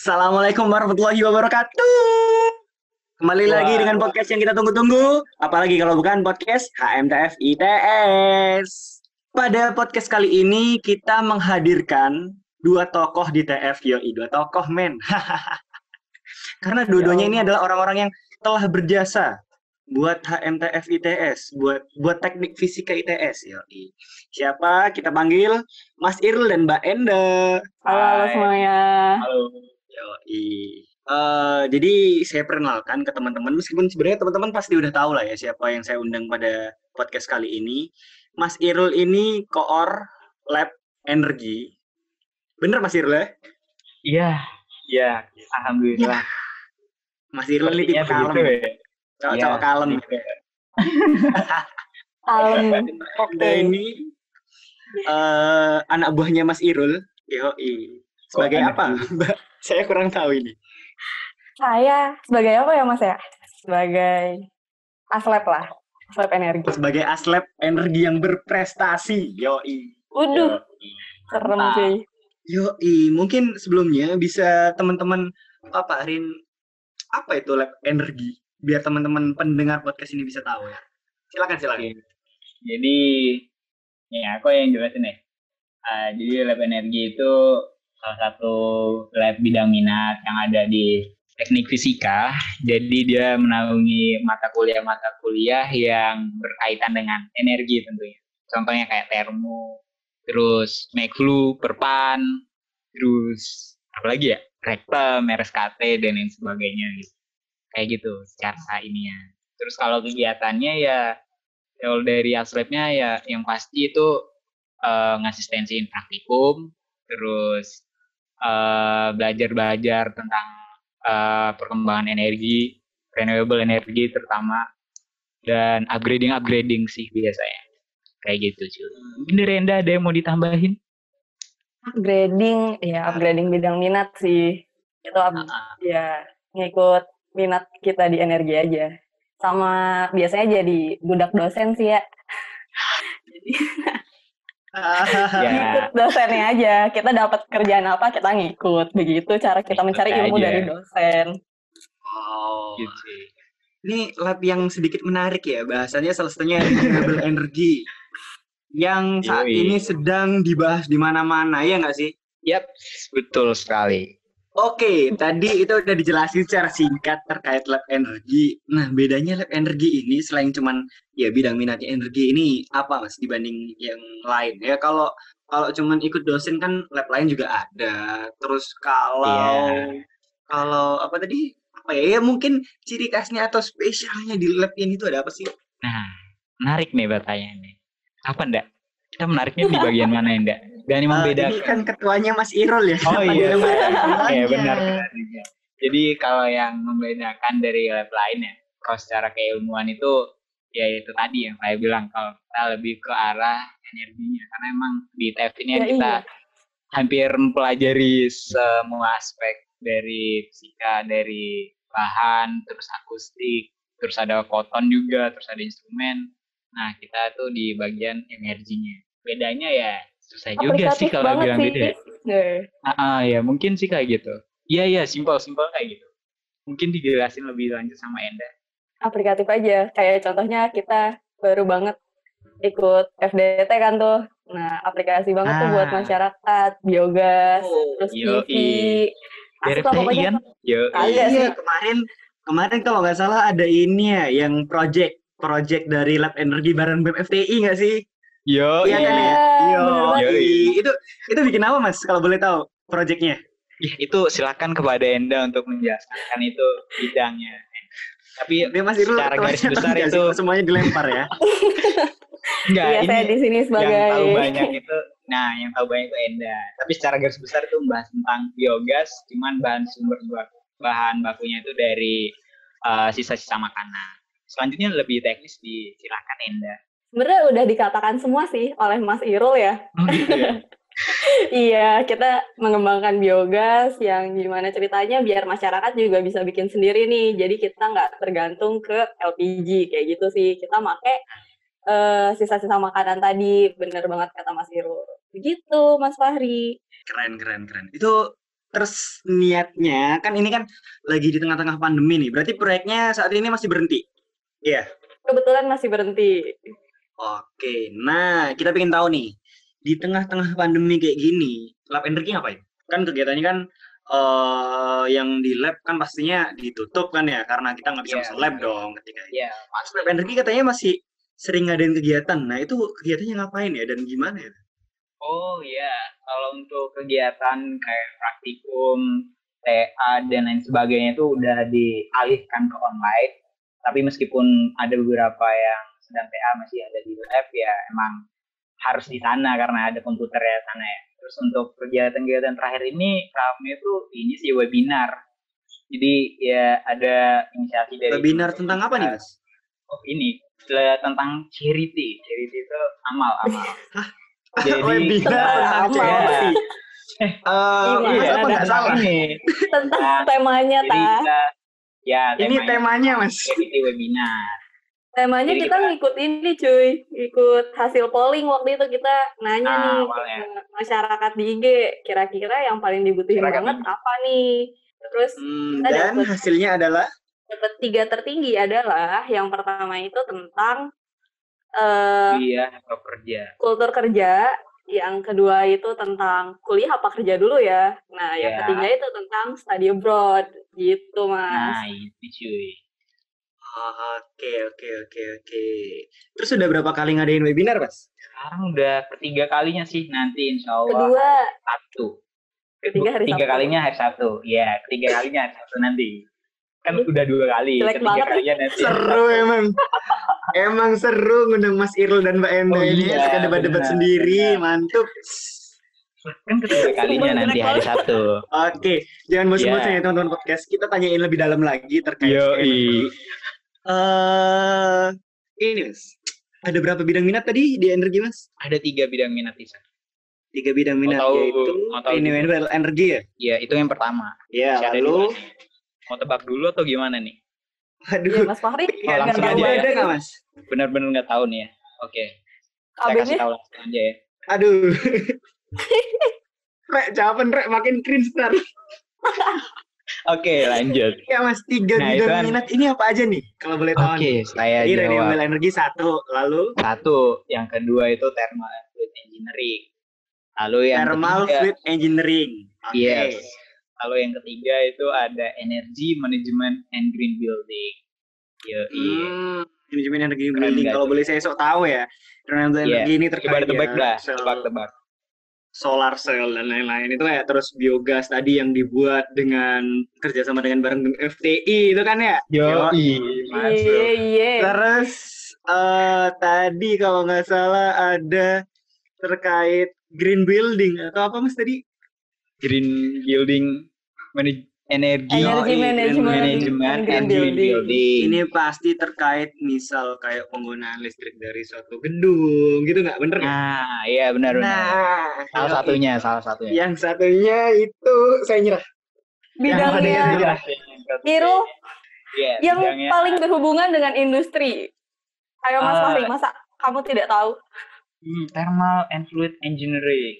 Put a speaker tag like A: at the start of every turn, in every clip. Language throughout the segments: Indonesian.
A: Assalamualaikum warahmatullahi wabarakatuh. Kembali lagi dengan podcast yang kita tunggu-tunggu. Apalagi kalau bukan podcast HMTF ITS. Pada podcast kali ini kita menghadirkan dua tokoh di TF. Yoi, dua tokoh men. Karena dua-duanya ini adalah orang-orang yang telah berjasa buat HMTF ITS, buat teknik fisika ITS. Yoi. Siapa? Kita panggil Mas Irul dan Mbak Enda.
B: Halo semuanya.
C: Halo.
A: Yoi. Jadi saya perkenalkan ke teman-teman, meskipun sebenarnya teman-teman pasti udah tahu lah ya siapa yang saya undang pada podcast kali ini. Mas Irul ini koor lab energi. Bener Mas Irul ya?
C: Iya, alhamdulillah.
A: Mas Irul ini tipe kalem. Cowok-cowok kalem gitu ya.
B: Kalem.
A: Anda ini anak buahnya Mas Irul. Yoi. Sebagai apa? Mbak, saya kurang tahu ini.
B: Saya sebagai apa ya Mas ya? Sebagai aslep lah. Aslep energi.
A: Sebagai aslep energi yang berprestasi. Yoi.
B: Waduh. Serem cuy.
A: Yoi. Mungkin sebelumnya bisa teman-teman paparin apa itu lab energi? Biar teman-teman pendengar podcast ini bisa tahu ya. Silakan.
C: Jadi, ya aku yang jelasin ya. Jadi lab energi itu salah satu lab bidang minat yang ada di teknik fisika. Jadi dia menaungi mata kuliah yang berkaitan dengan energi tentunya. Contohnya kayak termo, terus mekflu, perpan, terus apa lagi ya? Rektem, RSKT dan lain sebagainya gitu. Kayak gitu secara ininya. Terus kalau kegiatannya ya kalau dari aslabnya ya yang pasti itu ngasistensiin praktikum, terus belajar tentang perkembangan energi, renewable energy terutama, dan upgrading sih biasanya. Kayak gitu cuy. Mungkin dari Enda ada yang mau ditambahin?
B: Upgrading bidang minat sih. Itu ya ngikut minat kita di energi aja. Sama biasanya jadi budak dosen sih ya. Jadi ngikut dosennya aja. Kita dapat kerjaan apa kita ngikut. Begitu cara kita mencari ilmu dari dosen.
A: Oh. Gitu. Ini lab yang sedikit menarik ya. Bahasanya salah satunya renewable energy. Yang saat ini sedang dibahas di mana-mana, ya nggak sih?
C: Yap, betul sekali.
A: Oke, tadi itu udah dijelasin secara singkat terkait lab energi. Nah, bedanya lab energi ini selain cuman ya bidang minatnya energi ini apa Mas dibanding yang lain? Ya kalau cuman ikut dosen kan lab lain juga ada. Terus kalau apa tadi? Apa ya? Ya mungkin ciri khasnya atau spesialnya di lab ini tuh ada apa sih?
C: Nah, menarik nih pertanyaannya. Apa ndak? Kita menariknya di bagian mana ndak? Dan membedakan.
A: Ini kan ketuanya Mas Irul ya.
C: Oh iya. Ya benar. Jadi kalau yang membedakan dari lab lain ya, kalau secara keilmuan itu ya itu tadi yang saya bilang kalau kita lebih ke arah energinya karena emang di TF ini kita hampir mempelajari semua aspek dari fisika, dari bahan, terus akustik, terus ada foton juga, terus ada instrumen. Nah, kita tuh di bagian energinya. Bedanya ya susah juga sih kalau bilang beda. Ya mungkin sih kayak gitu. Iya, simpel kayak gitu. Mungkin dijelasin lebih lanjut sama Enda.
B: Aplikatif aja. Kayak contohnya kita baru banget ikut FDT kan tuh. Nah, aplikasi banget tuh buat masyarakat, biogas, terus PV.
C: Asik lah pokoknya.
A: Iya, kemarin kalau nggak salah ada ini ya, yang project dari lab energi bareng BEM FTI nggak sih?
C: Iya
A: kan ya? Itu bikin apa Mas kalau boleh tahu projectnya?
C: Ya, itu silakan kepada Enda untuk menjelaskan itu bidangnya. Tapi secara garis besar itu
A: semuanya dilempar ya.
C: Enggak,
B: iya, saya di sini sebagai
C: yang tahu banyak itu. Nah, yang tahu banyak itu Enda. Tapi secara garis besar itu membahas tentang biogas, cuman bahan bakunya itu dari sisa-sisa makanan. Selanjutnya lebih teknis silakan Enda.
B: Sebenarnya udah dikatakan semua sih oleh Mas Irul ya.
C: Oh gitu ya.
B: Iya, kita mengembangkan biogas yang gimana ceritanya biar masyarakat juga bisa bikin sendiri nih. Jadi kita nggak tergantung ke LPG kayak gitu sih. Kita pakai sisa-sisa makanan tadi. Bener banget kata Mas Irul. Begitu Mas Fahri.
A: Keren. Itu terus niatnya kan ini kan lagi di tengah-tengah pandemi nih. Berarti proyeknya saat ini masih berhenti. Iya.
B: Kebetulan masih berhenti.
A: Oke. Nah, kita pengen tahu nih, di tengah-tengah pandemi kayak gini, lab energi ngapain? Kan kegiatannya kan yang di lab kan pastinya ditutup kan ya, karena kita nggak bisa
C: Iya,
A: masuk lab
C: betul.
A: dong ketika itu.
C: Iya.
A: Pas lab energi katanya masih sering ngadain kegiatan. Nah, itu kegiatannya ngapain ya dan gimana ya?
C: Oh iya, kalau untuk kegiatan kayak praktikum, TA dan lain sebagainya itu udah dialihkan ke online. Tapi meskipun ada beberapa yang sedang TA masih ada di lab ya emang harus di sana karena ada komputernya sana ya. Terus untuk kegiatan-kegiatan terakhir ini kami itu ini sih webinar. Jadi ya ada inisiasi dari
A: Webinar tentang apa nih, Mas?
C: Oh ini tentang charity. Charity itu amal. Jadi
A: Webinar tentang
B: amal.
A: charity.
B: Gimana?
A: Mas apa nggak
C: tentang
A: salah?
C: ini.
B: Tentang temanya,
C: Jadi
B: Ta.
C: kita ya
A: Ini temanya, Mas.
C: charity webinar.
B: Temanya
C: Jadi
B: kita ngikut ini cuy, ikut hasil polling waktu itu kita nanya nih
C: awalnya.
B: ke masyarakat di IG, kira-kira yang paling dibutuhin
C: Masyarakat
B: banget
C: di
B: apa nih? Terus kita
A: Dan
B: dapet
A: hasilnya adalah
B: 3 tertinggi adalah yang pertama itu tentang
C: Iya, kerja.
B: kultur kerja, yang kedua itu tentang kuliah apa kerja dulu ya. Nah, yang
C: Ya.
B: ketiga itu tentang study abroad gitu, Mas.
C: Nah, itu cuy.
A: Oke. Terus udah berapa kali ngadain webinar, Mas?
C: Sekarang udah ketiga kalinya sih nanti insya Allah
B: Kedua,
C: Sabtu.
B: ketiga hari
C: Tiga
B: Sabtu.
C: kalinya hari Sabtu. Iya, ketiga kalinya hari Sabtu nanti. Kan udah 2 kali.
B: Jelek
C: Ketiga
B: banget.
C: kalinya nanti.
A: Seru emang. Emang seru ngundang Mas Irul dan Mbak Enda
C: Oh
A: ini
C: iya,
A: suka debat-debat
C: benar,
A: sendiri, mantap.
C: Kan ketiga kalinya
B: Sumpah,
C: nanti
B: jelek
C: hari
B: banget.
C: Sabtu.
A: Oke, jangan bosan-bosan
C: Iya.
A: ya teman-teman podcast. Kita tanyain lebih dalam lagi terkait
C: Yoi.
A: ini Mas. Ada berapa bidang minat tadi di energi, Mas?
C: Ada 3 bidang minat di sana.
A: 3 bidang minat
C: tahu-
A: yaitu
C: mau tahu
A: renewable energy ya.
C: Iya, itu yang pertama.
A: Ya,
C: Masih ada
A: lalu
C: 2 nih. Mau tebak dulu atau gimana nih?
B: Ya,
A: aduh,
B: Mas Fahri,
A: pilihan
C: langsung
A: tahu
C: aja ya.
A: ada nggak, Mas?
C: Benar-benar nggak tahu nih ya. Oke. Saya
B: KB-nya
C: kasih tahu langsung aja ya.
A: Aduh. Rek, jawaban Rek makin cringe ntar.
C: Oke, lanjut.
A: Ya Mas, 3
C: Nah, itu
A: bidang
C: kan-
A: minat ini apa aja nih? Kalau boleh tahu.
C: Oke, saya
A: Jadi
C: jawab.
A: renewable energy 1, lalu
C: 1, yang kedua itu thermal and fluid engineering. Lalu yang
A: thermal
C: ketiga,
A: fluid engineering. Oke.
C: yes. Lalu yang ketiga itu ada energy management and green building. Yoi.
A: Manajemen energi
C: Keren
A: building.
C: nggak
A: Kalau
C: tuh?
A: boleh saya sok tahu ya, renewable
C: Iya.
A: energy ini terkait
C: Coba tebak dah,
A: sel-
C: tebak-tebak.
A: solar cell dan lain-lain itu kayak terus biogas tadi yang dibuat dengan kerjasama dengan bareng FTI itu kan ya.
C: Masuk.
B: iya.
A: Terus tadi kalau nggak salah ada terkait green building atau apa Mas tadi?
C: Green building energy
B: Energy
C: management and green building.
A: Ini pasti terkait misal kayak penggunaan listrik dari suatu gedung gitu nggak bener nggak?
C: Nah, iya benar.
A: Nah,
C: Salah satunya.
A: Yang satunya itu saya nyerah. Yang ada yang
B: Bidangnya
A: nyerah.
B: Irul
C: Iya,
B: yang
C: bidangnya
B: paling berhubungan dengan industri. Ayo Mas
C: Ah.
B: Fahri, masa kamu tidak tahu?
C: thermal and fluid engineering.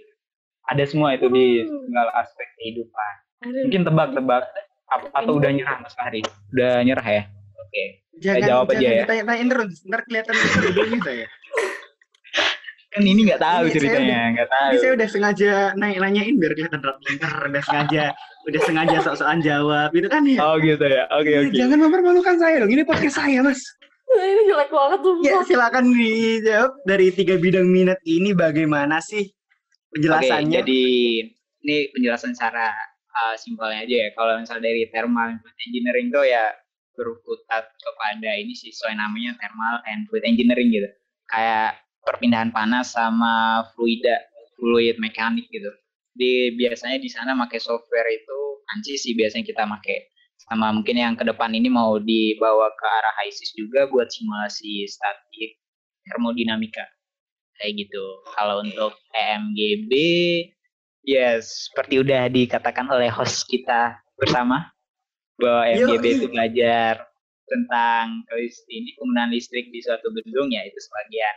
C: Ada semua itu di segala aspek kehidupan. Mungkin tebak-tebak atau udah nyerah Mas Fahri? Udah nyerah ya? Oke.
A: Jangan
C: jawab aja ya.
A: ditanya-tanyain terus, ntar kelihatan bodohnya saya.
C: Kan ini nggak tahu
A: Ini saya
C: ceritanya, nggak tahu.
A: Ini saya udah sengaja nanyain biar kelihatan pinter, udah sengaja sok-sokan jawab, gitu kan ya?
C: Oh gitu ya. Oke.
A: Jangan mempermalukan saya dong, ini podcast saya Mas.
B: Ini jelek banget tuh.
A: Ya silakan dijawab dari 3 bidang minat ini bagaimana sih
C: Oke,
A: penjelasannya?
C: jadi ini penjelasan secara simpelnya aja ya. Kalau misalnya dari thermal and fluid engineering tuh ya berkutat kepada ini sih sesuai namanya thermal and fluid engineering gitu. Kayak perpindahan panas sama fluid mekanik gitu. Biasanya di sana pakai software itu ANSYS sih biasanya kita pakai. Sama mungkin yang ke depan ini mau dibawa ke arah HISIS juga buat simulasi statik termodinamika. Kayak gitu. Kalau untuk EMGB, yes, seperti udah dikatakan oleh host kita bersama, bahwa EMGB itu belajar tentang penggunaan listrik di suatu gedung, ya itu sebagian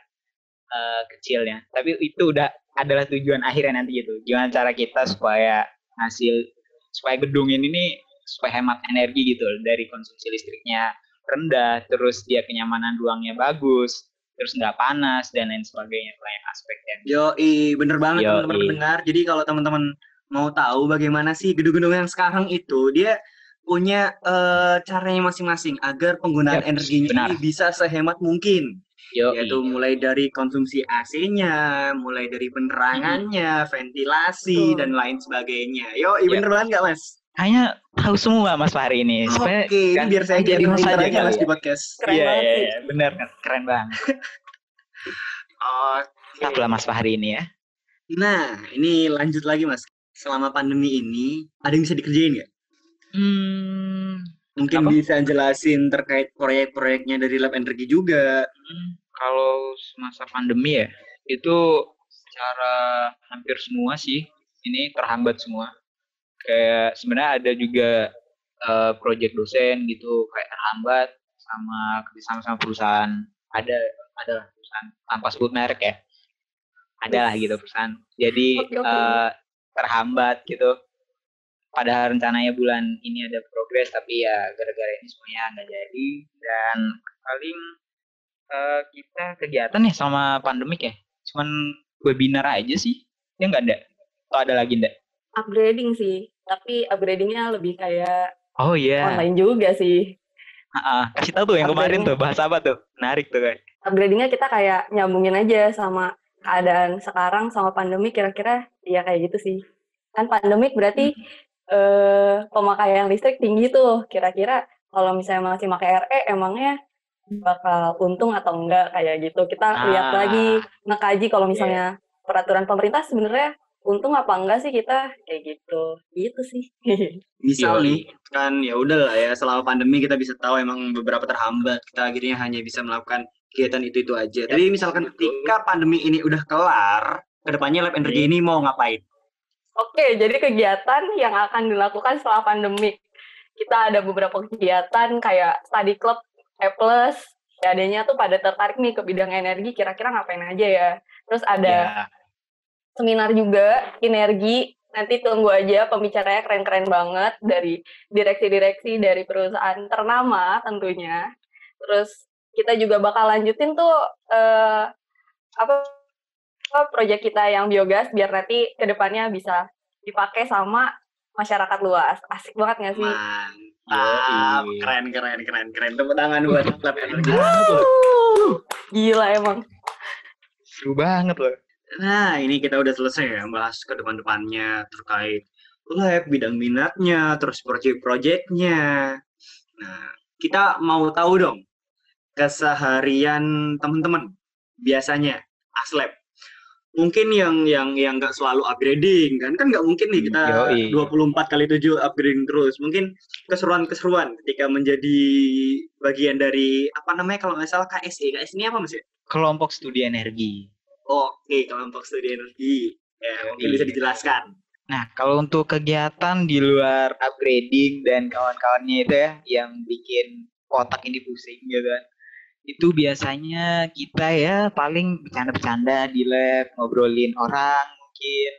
C: kecilnya. Tapi itu udah adalah tujuan akhirnya nanti gitu. Gimana cara kita supaya hasil supaya gedung ini supaya hemat energi gitu dari konsumsi listriknya rendah, terus dia kenyamanan ruangnya bagus, terus nggak panas dan lain sebagainya, banyak aspek yang.
A: Yoi, bener banget
C: Yoi.
A: teman-teman pendengar. Jadi kalau teman-teman mau tahu bagaimana sih gedung-gedung yang sekarang itu, dia punya caranya masing-masing agar penggunaan
C: Yap,
A: energinya
C: benar.
A: ini bisa sehemat mungkin.
C: Yoi.
A: Yaitu mulai dari konsumsi AC-nya, mulai dari penerangannya, ventilasi, dan lain sebagainya. Yoi,
C: Yap.
A: bener banget nggak Mas?
C: Hanya tahu semua Mas Fahri ini. Supaya
A: Oke, ini biar saya jadi host aja
C: kali
A: Mas
C: ya.
A: di podcast.
B: Keren
C: Iya,
B: banget
C: iya,
B: sih.
C: iya, bener kan, keren banget. Tetap lah Mas Fahri ini ya.
A: Nah, ini lanjut lagi Mas. Selama pandemi ini, ada yang bisa dikerjain nggak? Mungkin
C: Apa?
A: bisa jelasin terkait proyek-proyeknya dari Lab Energi juga.
C: Kalau semasa pandemi ya, itu secara hampir semua sih, ini terhambat semua. Kayak sebenarnya ada juga proyek dosen gitu, kayak terhambat sama perusahaan. Ada perusahaan tanpa sebut merek ya. Ada lah gitu perusahaan. Jadi
B: Oke.
C: terhambat gitu. Padahal rencananya bulan ini ada progres, tapi ya gara-gara ini semuanya nggak jadi. Dan paling kita kegiatan ya sama pandemik ya, cuman webinar aja sih. Ya nggak ada. Atau ada lagi nggak?
B: Upgrading sih, tapi upgradingnya lebih kayak
C: Oh iya.
B: online juga sih.
C: Kasih tahu tuh yang kemarin tuh bahas apa tuh? Menarik tuh kan.
B: Upgradingnya kita kayak nyambungin aja sama keadaan sekarang sama pandemi, kira-kira ya kayak gitu sih. Kan pandemik berarti pemakaian listrik tinggi tuh. Kira-kira kalau misalnya masih pakai RE emangnya bakal untung atau enggak kayak gitu. Kita lihat lagi, ngekaji kalau misalnya peraturan pemerintah sebenarnya untung apa enggak sih kita kayak gitu. Gitu sih.
A: Misal nih, kan ya udah lah ya, selama pandemi kita bisa tahu emang beberapa terhambat. Kita akhirnya hanya bisa melakukan kegiatan itu aja. Tapi misalkan ketika pandemi ini udah kelar, kedepannya Lab Energi ini mau ngapain?
B: Oke, jadi kegiatan yang akan dilakukan setelah pandemi. Kita ada beberapa kegiatan kayak study club E+, adanya tuh pada tertarik nih ke bidang energi, kira-kira ngapain aja ya. Terus ada seminar juga, energi, nanti tunggu aja pembicaranya keren-keren banget dari direksi-direksi dari perusahaan ternama tentunya. Terus kita juga bakal lanjutin tuh proyek kita yang biogas biar nanti kedepannya bisa dipakai sama masyarakat luas. Asik banget nggak sih?
A: Mantap, keren. Tepuk tangan buat Lab Energi.
B: Gila emang.
C: Seru banget loh.
A: Nah, ini kita udah selesai ya bahas ke depan-depannya terkait lab, bidang minatnya, terus proyek-proyeknya. Nah, kita mau tahu dong keseharian teman-teman biasanya Aslab. Mungkin yang nggak selalu upgrading kan nggak mungkin nih kita 24/7 upgrading terus. Mungkin keseruan ketika menjadi bagian dari apa namanya kalau nggak salah KSE. KSE ini apa Mas ya?
C: Kelompok Studi Energi.
A: Oke, kelompok studi energi. Ya, mungkin bisa dijelaskan.
C: Nah, kalau untuk kegiatan di luar upgrading dan kawan-kawannya itu ya, yang bikin otak ini pusing gitu kan. Itu biasanya kita ya paling bercanda-bercanda di lab, ngobrolin orang mungkin.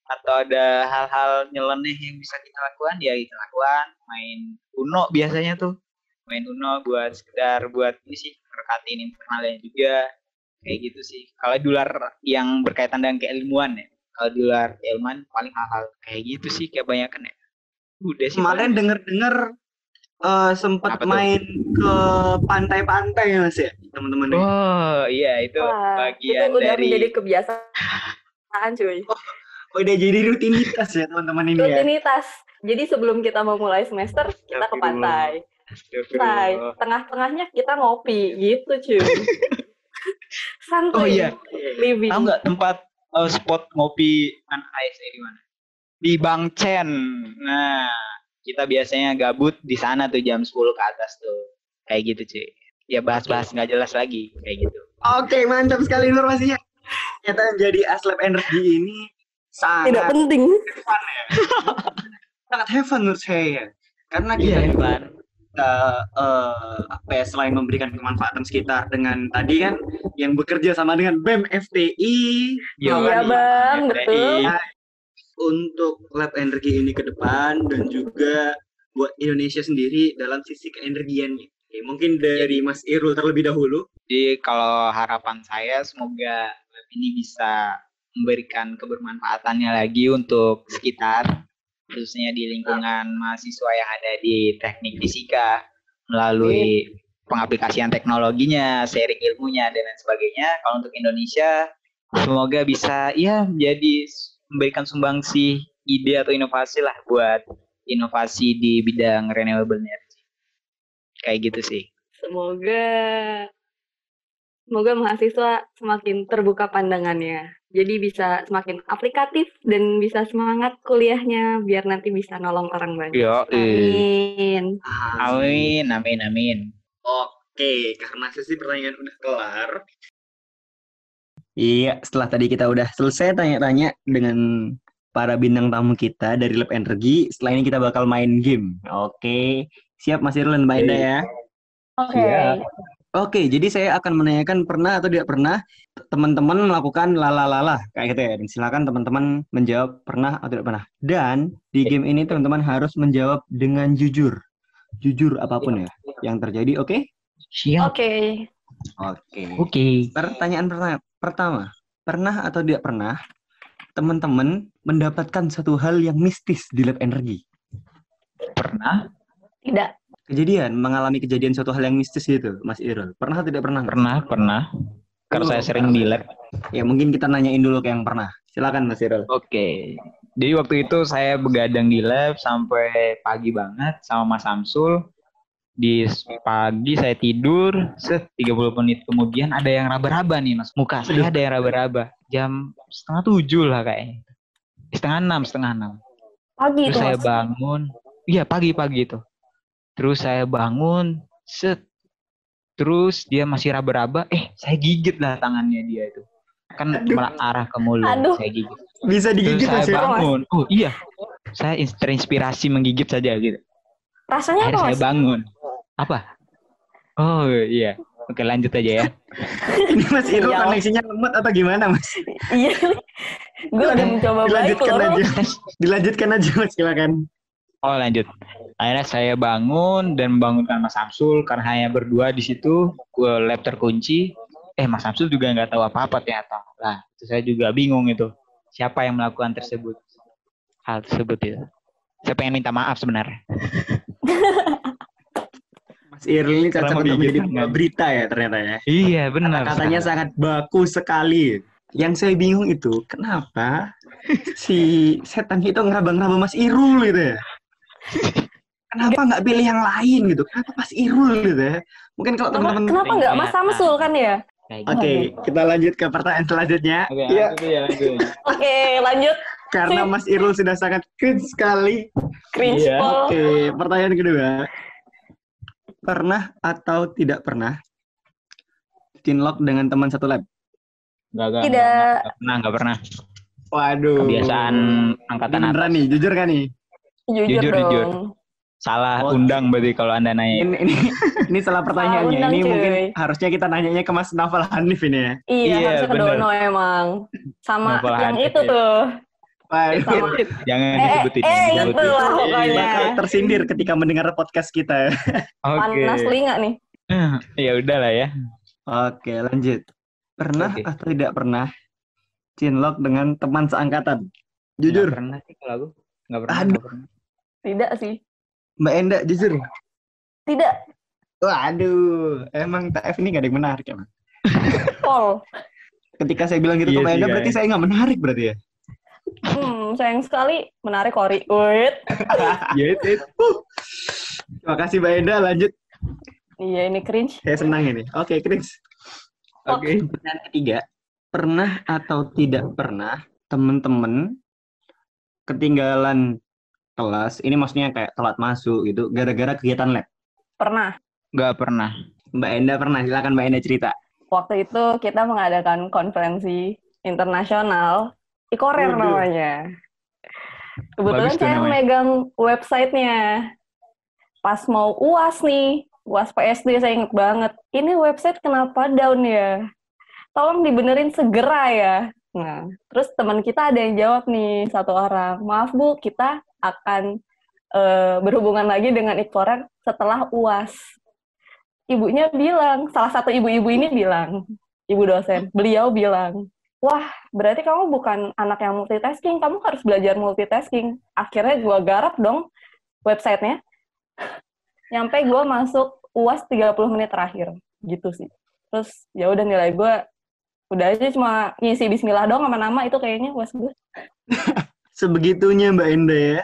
C: Atau ada hal-hal nyeleneh yang bisa kita lakukan, ya kita lakukan. Main Uno biasanya tuh. Main Uno buat sekedar buat ini sih, merekatin internalnya juga. Kayak gitu sih. Kalau di luar yang berkaitan dengan keilmuan ya. Kalau di luar keilmuan paling hal-hal kayak gitu sih, kayak banyakan ya. Udah sih.
A: Kemarin dengar sempat main ke pantai-pantai Mas ya, teman-teman.
C: Oh iya, itu bagian
B: itu udah
C: dari
B: menjadi kebiasaan cuy.
A: Udah jadi rutinitas ya teman-teman ini ya.
B: Rutinitas. Jadi sebelum kita memulai semester kita ke pantai. Tengah-tengahnya kita ngopi gitu cuy. Santai.
C: Oh iya.
B: Living.
C: Tahu nggak tempat spot ngopi anak ASE di mana? Di Bangcen. Nah, kita biasanya gabut di sana tuh jam 10 ke atas tuh. Kayak gitu cuy. Ya bahas-bahas nggak jelas lagi kayak gitu.
A: Oke, mantap sekali informasinya. Ternyata menjadi Aslab Energi ini sangat
B: tidak penting.
A: Fun ya. Sangat have fun menurut saya. Karena kita selain memberikan kemanfaatan sekitar dengan tadi kan yang bekerja sama dengan BEM FTI.
B: Iya bang, betul.
A: untuk lab energi ini ke depan dan juga buat Indonesia sendiri dalam sisi keenergiannya? Oke, mungkin dari Mas Irul terlebih dahulu.
C: Jadi kalau harapan saya semoga lab ini bisa memberikan kebermanfaatannya lagi untuk sekitar, khususnya di lingkungan mahasiswa yang ada di teknik fisika melalui pengaplikasian teknologinya, sharing ilmunya dan lain sebagainya. Kalau untuk Indonesia semoga bisa menjadi memberikan sumbangsi ide atau inovasi lah buat inovasi di bidang renewable energy. Kayak gitu sih.
B: Semoga mahasiswa semakin terbuka pandangannya. Jadi bisa semakin aplikatif dan bisa semangat kuliahnya biar nanti bisa nolong orang banyak. Amin.
C: Amin.
A: Oke, karena sesi pertanyaan udah kelar. Iya, setelah tadi kita udah selesai tanya-tanya dengan para bintang tamu kita dari Lab Energi, setelah ini kita bakal main game. Oke, siap Mas Irul dan Mbak Enda ya?
B: Oke.
A: Oke, jadi saya akan menanyakan pernah atau tidak pernah teman-teman melakukan lala kayak gitu ya. Dan silakan teman-teman menjawab pernah atau tidak pernah. Dan di game ini teman-teman harus menjawab dengan jujur. Jujur apapun ya yang terjadi, oke?
C: Siap.
A: Oke. Pertanyaan pertama, pernah atau tidak pernah teman-teman mendapatkan satu hal yang mistis di lab energi?
C: Pernah?
B: Tidak.
A: Mengalami kejadian suatu hal yang mistis gitu, Mas Irul. Pernah atau tidak pernah?
C: Pernah. Karena saya sering di lab.
A: Ya, mungkin kita nanyain dulu ke yang pernah. Silakan Mas Irul.
C: Oke. Jadi waktu itu saya begadang di lab sampai pagi banget sama Mas Samsul. Di pagi saya tidur, 30 menit kemudian ada yang raba-raba nih Mas. Muka saya ada yang raba-raba. Jam 6:30 lah kayaknya. 5:30.
B: Pagi
C: Terus
B: itu,
C: saya
B: Mas.
C: bangun. Iya, pagi itu. Terus saya bangun, terus dia masih raba-raba, saya gigit lah tangannya dia itu. Kan malah arah ke mulut, saya gigit.
A: Bisa digigit
C: terus saya
A: Mas?
C: bangun. Oh iya, saya terinspirasi menggigit saja gitu.
B: Rasanya
C: Akhirnya
B: apa, Mas?
C: saya bangun. Apa? Oh iya, oke lanjut aja ya.
A: Ini Mas Irul koneksinya lemot atau gimana Mas?
B: Iya, gue udah mencoba baik loh.
A: Dilanjutkan aja Mas, silakan.
C: Oh lanjut. Akhirnya saya bangun dan membangunkan Mas Samsul karena hanya berdua di situ. Lab terkunci. Mas Samsul juga nggak tahu apa-apa ternyata. Lah, itu saya juga bingung itu. Siapa yang melakukan hal tersebut itu? Saya pengen minta maaf sebenarnya.
A: Mas Irul ini cocok untuk menjadi berita ya ternyata ya.
C: Iya benar.
A: Katanya sangat baku sekali. Yang saya bingung itu kenapa si setan itu ngeraba-ngeraba Mas Irul gitu ya? Kenapa nggak pilih yang lain gitu? Kenapa Mas Irul gitu ya? Mungkin kalau teman-teman.
B: Kenapa nggak Mas Samsul kan ya?
A: Oke, kita lanjut ke pertanyaan selanjutnya.
B: Oke, lanjut.
A: Karena Mas Irul sudah sangat cringe sekali.
B: Cringe.
A: Oke, pertanyaan kedua. Pernah atau tidak pernah chinlock dengan teman satu lab?
B: Tidak
C: pernah.
A: Waduh.
C: Kebiasaan angkatan atas.
A: Nih, jujur kan nih?
C: Jujur. Salah undang berarti kalau Anda nanya.
A: Ini salah pertanyaannya. Ini mungkin harusnya kita nanyanya ke Mas Naufal Hanif ini ya.
B: Iya harusnya ke Dono emang. Sama Naufal yang Hanif, itu tuh.
C: Jangan disebutin.
B: Itulah pokoknya.
A: Bakal tersindir ketika mendengar podcast kita.
B: Panas telinga nih.
C: Ya udahlah ya.
A: Oke, lanjut. Pernah atau tidak pernah chinlock dengan teman seangkatan? Jujur.
C: Nggak pernah sih kalau aku. Nggak pernah.
B: Tidak sih.
A: Mbak Enda jujur?
B: Tidak.
A: Waduh, emang TF ini gak ada yang menarik emang.
B: Pol.
A: Ketika saya bilang gitu ke Mbak Enda, berarti saya gak menarik berarti ya?
B: Sayang sekali. Menarik, Kori. Wait.
A: Terima kasih Mbak Enda, lanjut.
B: Iya, ini cringe.
A: Saya senang ini. Oke, cringe. Oke, pertanyaan ketiga. Pernah atau tidak pernah teman-teman ketinggalan kelas, ini maksudnya kayak telat masuk gitu, gara-gara kegiatan lab?
B: Pernah.
C: Nggak pernah.
A: Mbak Enda pernah, silakan Mbak Enda cerita.
B: Waktu itu kita mengadakan konferensi internasional, IKORER namanya. Kebetulan saya megang websitenya. Pas mau UAS nih, UAS PSD saya inget banget. Ini website kenapa down ya? Tolong dibenerin segera ya. Nah, terus teman kita ada yang jawab nih, satu orang, maaf Bu, kita akan berhubungan lagi dengan Ikforan setelah UAS. Ibunya bilang, salah satu ibu-ibu ini bilang, ibu dosen, beliau bilang, wah, berarti kamu bukan anak yang multitasking, kamu harus belajar multitasking. Akhirnya gue garap dong websitenya, nyampe gue masuk UAS 30 menit terakhir, gitu sih. Terus ya udah nilai gue, udah aja cuma ngisi bismillah dong sama nama itu kayaknya UAS gue.
A: Sebegitunya Mbak Enda ya.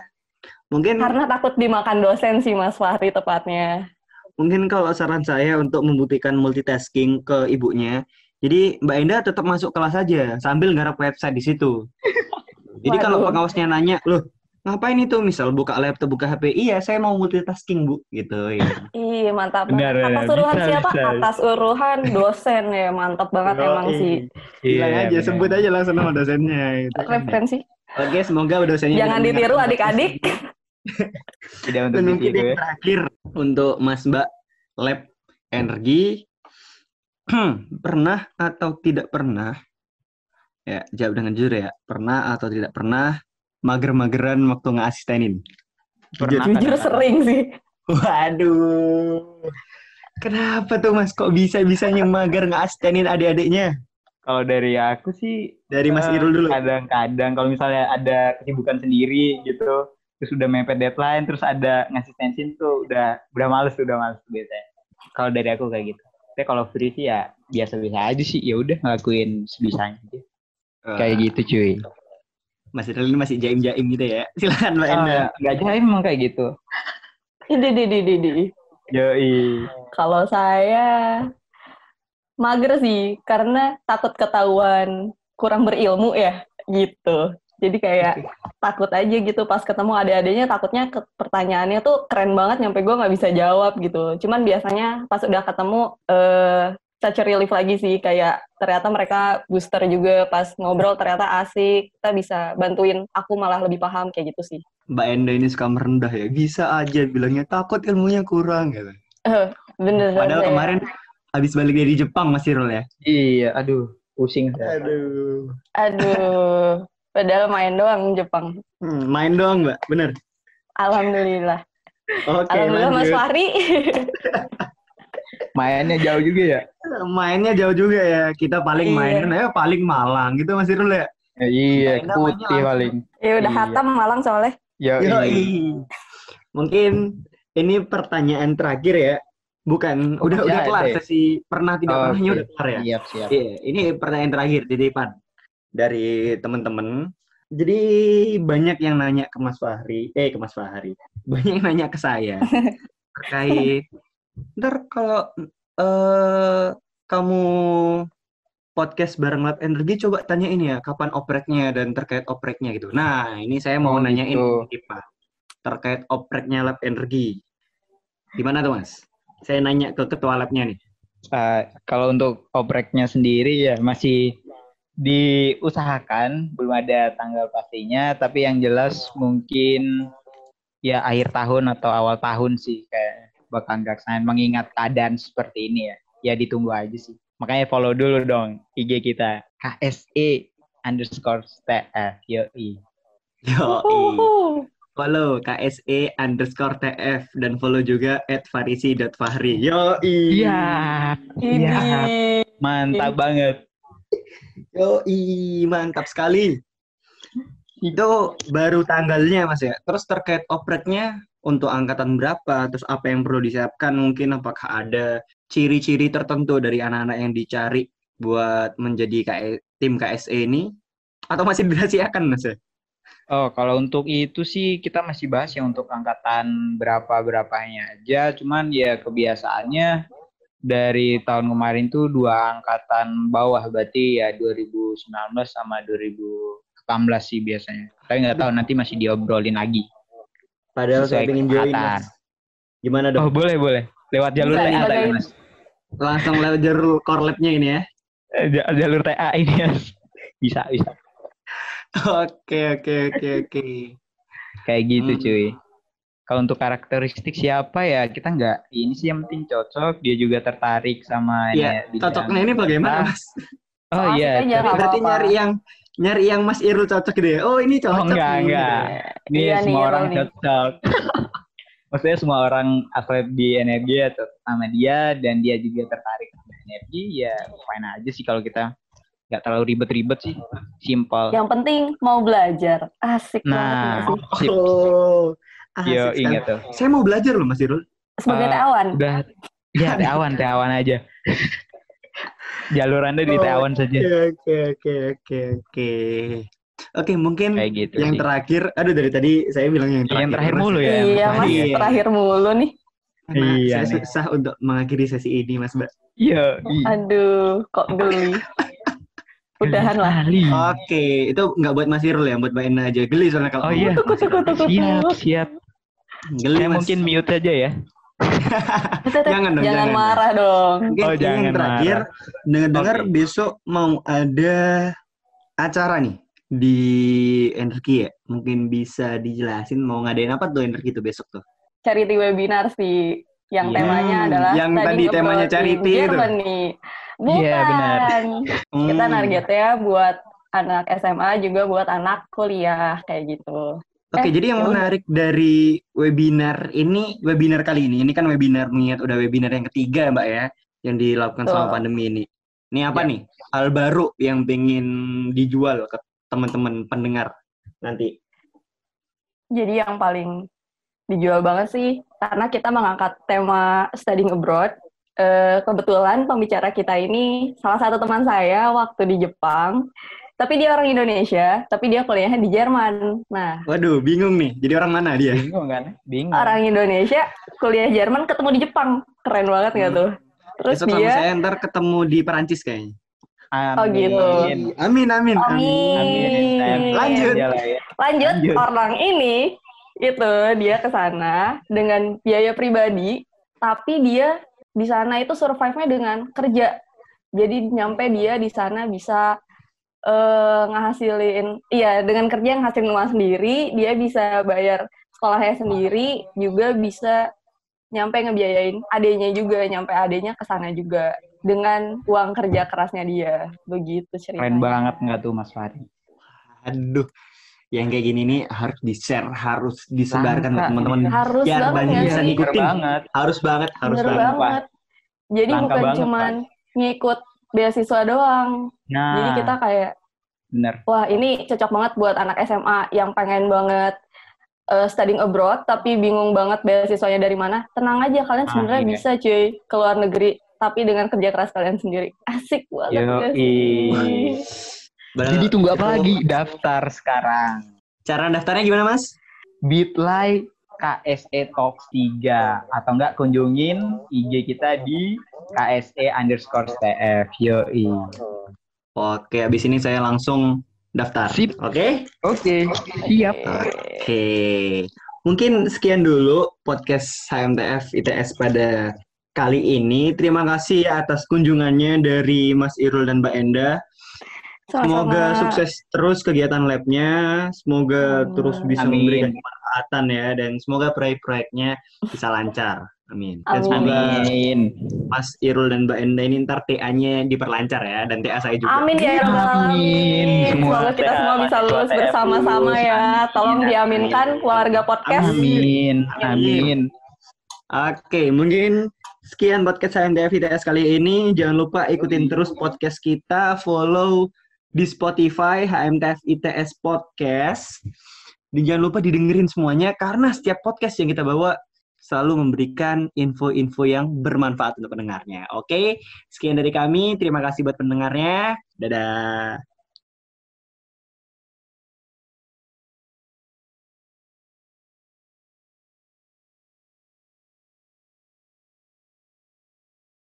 A: Mungkin
B: Karena takut dimakan dosen sih Mas Fahri tepatnya.
A: Mungkin kalau saran saya untuk membuktikan multitasking ke ibunya, jadi Mbak Enda tetap masuk kelas saja sambil garap website di situ. Jadi kalau
B: Waduh.
A: pengawasnya nanya, loh ngapain itu? Misal buka laptop, buka HP, iya saya mau multitasking Bu, gitu ya.
B: Iya mantap
C: Benar,
B: banget. Atas
C: benar.
B: uruhan
C: Bisa,
B: siapa?
C: bisa.
B: Atas uruhan dosen ya, mantap banget emang sih.
A: Bilang aja,
C: benar.
A: sebut aja langsung nama dosennya. Gitu.
B: Referensi.
A: Oke, semoga dosennya
B: Jangan
A: tidak
B: ditiru
A: mendengarkan
B: adik-adik.
C: Tidak untuk
A: Dan mungkin
C: ditiru
A: yang
C: ya.
A: terakhir untuk Mas Mbak Lab Energi, pernah atau tidak pernah, ya jawab dengan jujur ya, pernah atau tidak pernah mager-mageran waktu ngeasistenin?
C: Pernah
B: Jujur
C: kadang-kadang.
B: sering sih.
A: Waduh, kenapa tuh Mas kok bisa-bisanya mager ngeasistenin adik-adiknya?
C: Kalau dari aku sih
A: Dari Mas Irul dulu.
C: kadang-kadang kalau misalnya ada kesibukan sendiri gitu, terus udah mepet deadline, terus ada ngasih tensin tuh udah males biasanya. Kalau dari aku kayak gitu. Tapi kalau free sih ya biasa-biasa aja sih, ya udah ngelakuin sebisanya aja. Kayak gitu cuy.
A: Mas Irul ini masih jaim-jaim gitu ya. Silakan Mbak Enda.
C: Nggak jahit memang kayak gitu.
B: Di.
C: Yoi.
B: Kalau saya mager sih, karena takut ketahuan kurang berilmu ya, gitu. Jadi kayak takut aja gitu pas ketemu adik-adiknya, takutnya pertanyaannya tuh keren banget nyampe gue nggak bisa jawab gitu. Cuman biasanya pas udah ketemu such a relief lagi sih, kayak ternyata mereka booster juga, pas ngobrol ternyata asik, kita bisa bantuin aku malah lebih paham kayak gitu sih.
A: Mbak Enda ini suka merendah ya. Bisa aja bilangnya takut ilmunya kurang gitu.
B: Bener.
A: Padahal kemarin habis balik dari Jepang Mas Irul ya.
C: Iya, aduh, pusing saya.
B: Aduh. Padahal main doang Jepang.
A: Main doang Mbak, bener.
B: Alhamdulillah.
A: Oke,
B: Alhamdulillah
A: lanjut.
B: Mas Fahri.
C: Mainnya jauh juga ya.
A: Mainnya jauh juga ya. Kita paling main kan paling Malang gitu Mas Irul ya.
C: Iya,
A: Mainnya
C: putih
A: langsung.
C: paling.
B: Ya udah hatam Malang soalnya.
A: Yoi. Mungkin ini pertanyaan terakhir ya. Bukan, udah kelar sesi pernah tidak pernahnya udah kelar ya.
C: Siap.
A: Iya, ini pertanyaan terakhir titipan dari teman-teman. Jadi banyak yang nanya ke Mas Fahri, banyak yang nanya ke saya terkait. Ntar kalau kamu podcast bareng Lab Energi, coba tanya ini ya, kapan opreknya dan terkait opreknya gitu. Nah, ini saya mau nanyain titipan terkait opreknya Lab Energi. Gimana tuh Mas? Saya nanya ke ketua labnya nih.
C: Kalau untuk opreknya sendiri ya masih diusahakan, belum ada tanggal pastinya, tapi yang jelas mungkin ya akhir tahun atau awal tahun sih kayak bakal nggak mengingat keadaan seperti ini ya. Ya ditunggu aja sih. Makanya follow dulu dong IG kita KSE_TF. Yoi. Follow KSE_TF dan follow juga @farisi.fahri. Yoi. Iya. Mantap banget. Yoi, mantap sekali. Itu baru tanggalnya Mas ya. Terus terkait opreknya untuk angkatan berapa, terus apa yang perlu disiapkan, mungkin apakah ada ciri-ciri tertentu dari anak-anak yang dicari buat menjadi tim KSE ini, atau masih dirahasiakan Mas ya? Oh, kalau untuk itu sih kita masih bahas ya untuk angkatan berapanya aja. Cuman ya kebiasaannya dari tahun kemarin tuh 2 angkatan bawah, berarti ya 2019 sama 2018 sih biasanya. Tapi nggak tahu, nanti masih diobrolin lagi.
A: Padahal saya pengen join Mas. Gimana dong?
C: Oh boleh. Lewat jalur TA tadi Mas.
A: Langsung lewat jalur core lab-nya ini ya?
C: Jalur TA ini ya. Bisa. Oke. Kayak gitu cuy. Kalau untuk karakteristik siapa ya kita nggak, ini sih yang penting cocok, dia juga tertarik sama
A: ya, cocoknya ini bagaimana Mas?
C: Oh
B: So asik
C: iya.
B: aja, nggak
A: Berarti
B: apa-apa.
A: nyari yang Mas Irul cocok gitu ya. Oh, ini
C: Oh
A: cocok
C: enggak,
A: nih.
C: enggak. Ini
B: Iya nih,
C: semua orang
B: Irul nih.
C: cocok. Maksudnya semua orang atlet di energi atau sama dia dan dia juga tertarik sama energi, ya fine aja sih kalau kita nggak terlalu ribet-ribet sih, simple.
B: Yang penting mau belajar. Asik banget nggak
C: Nah,
B: sih?
C: sip.
A: Oh,
C: Yo,
A: asik sekali.
C: ingat tuh.
A: Saya mau belajar loh Mas Irul.
B: Sebagai tawan.
C: Udah, ya T-awan aja. Jalur Anda di T-awan saja.
A: Oke. Oke, mungkin
C: Kayak gitu
A: yang
C: sih.
A: terakhir. Aduh, dari tadi saya bilang yang terakhir.
C: Yang terakhir
A: Mas.
C: mulu ya.
B: Iya, Mas.
A: Iya.
B: Terakhir mulu nih.
A: Karena
C: Iya
A: saya
C: nih.
A: susah untuk mengakhiri sesi ini, Mas Mbak.
C: Iya.
B: Aduh, kok geli. Udahan lah.
A: Oke, itu nggak buat Mas Irul ya, buat Mbak Ena aja. Geli soalnya kalau
C: Oh iya.
A: ngomong Mas Irul.
C: Siap.
A: Geli,
C: Saya
A: Mas.
C: mungkin mute aja ya.
A: Jangan dong,
B: Jangan
A: jangan.
B: marah dong.
A: Mungkin
C: Oh,
A: ini
C: jangan
A: yang terakhir, dengar-dengar
C: Oke.
A: besok mau ada acara nih di Energi ya. Mungkin bisa dijelasin mau ngadain apa tuh Energi tuh besok tuh?
B: Charity webinar sih. Yang
C: Iya.
B: temanya adalah
A: Yang
B: studying
A: tadi temanya
B: abroad
A: charity
B: in
A: itu.
B: Germany. Bukan.
C: Iya, benar.
B: Kita targetnya buat anak SMA juga buat anak kuliah kayak gitu.
A: Oke, jadi yang
B: ya udah.
A: menarik dari webinar kali ini kan webinar mengingat udah webinar yang ketiga Mbak ya, yang dilakukan selama
B: Betul.
A: pandemi ini. Ini apa
C: Ya.
A: nih? Hal baru yang pengen dijual ke teman-teman pendengar nanti.
B: Jadi yang paling dijual banget sih karena kita mengangkat tema studying abroad. Kebetulan pembicara kita ini salah satu teman saya waktu di Jepang. Tapi dia orang Indonesia, tapi dia kuliahnya di Jerman. Nah,
A: Waduh, bingung nih. Jadi orang mana dia?
C: Bingung kan? Bingung.
B: orang Indonesia kuliah Jerman ketemu di Jepang. Keren banget nggak tuh? Terus
A: Besok sama
B: dia,
A: saya ntar ketemu di Perancis kayaknya.
C: Amin.
B: Oh, gitu.
A: Amin.
B: Amin.
A: Lanjut.
C: Aja lah ya.
B: lanjut,
C: Lanjut.
B: orang ini, itu dia ke sana dengan biaya pribadi, tapi dia di sana itu survive-nya dengan kerja. Jadi nyampe dia di sana bisa ngehasilin, iya dengan kerja ngasilin uang sendiri, dia bisa bayar sekolahnya sendiri, juga bisa nyampe ngebiayain adenya juga, nyampe adenya ke sana juga dengan uang kerja kerasnya dia. Begitu ceritanya.
C: Keren banget nggak tuh Mas Fahri?
A: Aduh, yang kayak gini nih harus di-share, harus disebarkan ke
B: Langka.
A: teman-teman.
B: Harus
A: Biar
B: banget
A: banyak
B: nggak
A: bisa
B: sih?
A: ngikutin.
C: banget.
A: Harus banget.
B: Bener banget. Jadi
C: Langka
B: bukan
C: banget,
B: cuman ngikut beasiswa doang.
C: Nah,
B: Jadi kita kayak,
C: bener.
B: wah ini cocok banget buat anak SMA yang pengen banget studying abroad, tapi bingung banget beasiswanya dari mana. Tenang aja, kalian sebenarnya
C: iya.
B: bisa cuy ke luar negeri, tapi dengan kerja keras kalian sendiri. Asik banget nggak sih?
C: Jadi tunggu apa lagi? Daftar sekarang.
A: Cara daftarnya gimana, Mas?
C: Bit.ly KSE Talks 3 atau enggak kunjungin IG kita di KSE_TF. Yoi.
A: Oke, habis ini saya langsung daftar.
C: Sip.
A: Oke?
C: Oke, siap.
A: Oke. Mungkin sekian dulu podcast HMTF ITS pada kali ini. Terima kasih atas kunjungannya dari Mas Irul dan Mbak Enda. Semoga sukses terus kegiatan labnya. Semoga terus bisa memberikan kemanfaatan ya. Dan semoga proyek-proyeknya bisa lancar. Amin. Dan semoga Mas Irul dan Mbak Enda ini ntar TA-nya diperlancar ya. Dan TA saya juga.
B: Amin ya Rabbal Alamin. Semoga kita semua bisa lulus bersama-sama ya. Tolong diaminkan keluarga podcast.
C: Amin.
A: Oke, mungkin sekian podcast HMTF ITS kali ini. Jangan lupa ikutin terus podcast kita. Follow di Spotify HMTF ITS Podcast. Dan jangan lupa didengerin semuanya karena setiap podcast yang kita bawa selalu memberikan info-info yang bermanfaat untuk pendengarnya. Oke, sekian dari kami. Terima kasih buat pendengarnya. Dadah.